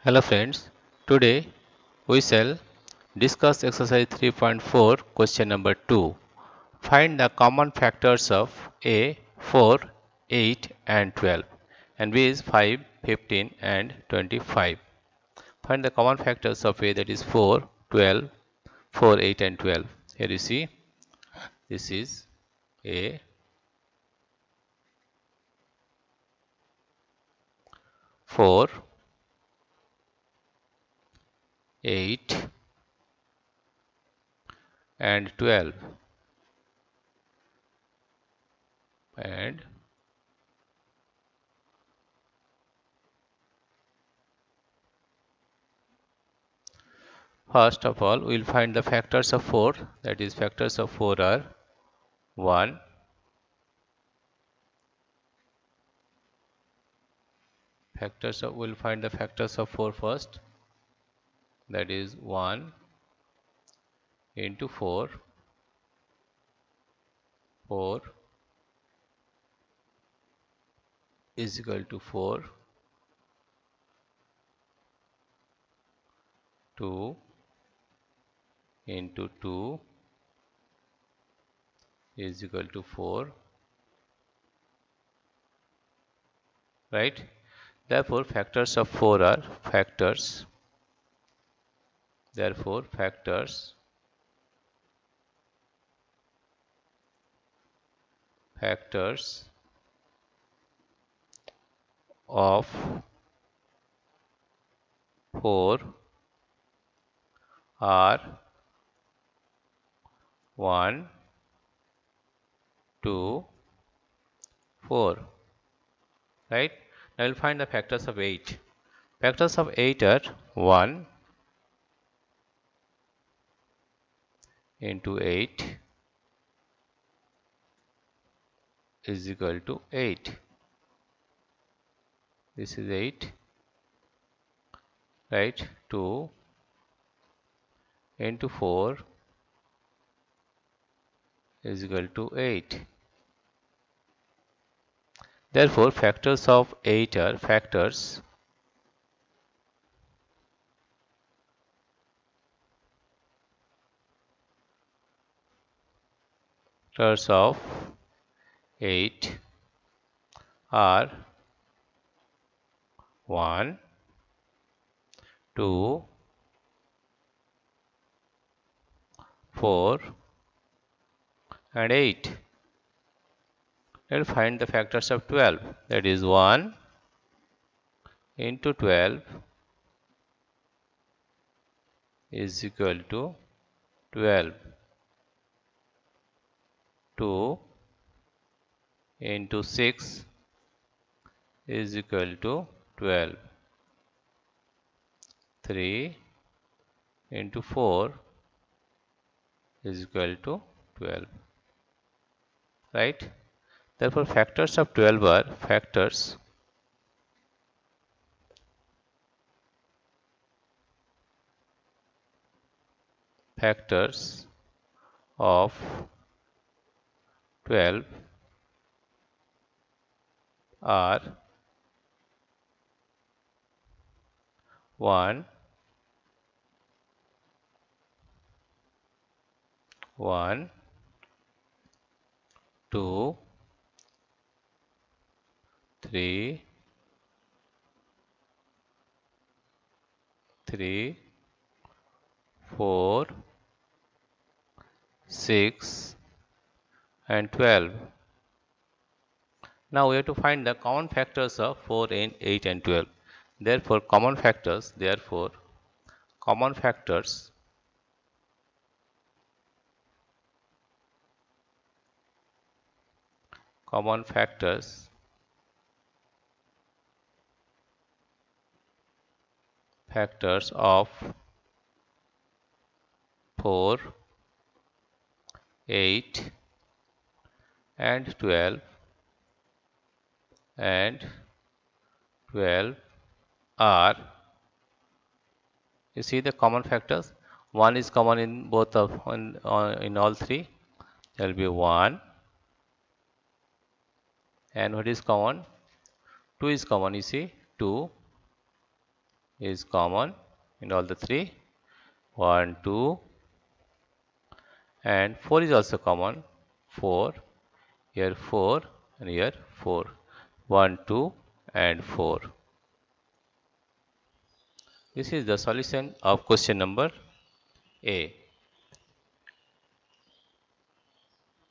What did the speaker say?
Hello friends, today we shall discuss exercise 3.4 question number 2. Find the common factors of A 4, 8 and 12 and B is 5, 15 and 25. Find the common factors of A, that is 4, 12, 4, 8 and 12. Here you see this is A 4, 8 and 12 and first of all we will find the factors of 4, that is factors of 4 are 1, we'll find the factors of 4 first, that is 1 into 4, 4 is equal to 4, 2 into 2 is equal to 4, right? Therefore factors of 4 are factors, therefore factors of 4 are 1, 2, 4, right? Now we'll find the factors of 8. Factors of 8 are 1 into 8 is equal to 8. This is 8, right? 2 into 4 is equal to 8. Therefore, factors of 8 are factors of 8 are 1, 2, 4 and 8. Let's find the factors of 12, that is 1 into 12 is equal to 12. 2 into 6 is equal to 12. 3 into 4 is equal to 12, right? Therefore, factors of 12 are factors of 12 are 1, 1, 2, 3, 4, 6 and 12. Now we have to find the common factors of 4 and 8 and 12. Therefore, common factors of 4, 8 and 12 are, you see the common factors, 1 is common in both of in all three, there will be 1, and what is common, 2 is common, you see 2, is common in all the three. 1, 2, and 4 is also common. 4, here 4, and here 4. 1, 2, and 4. This is the solution of question number A.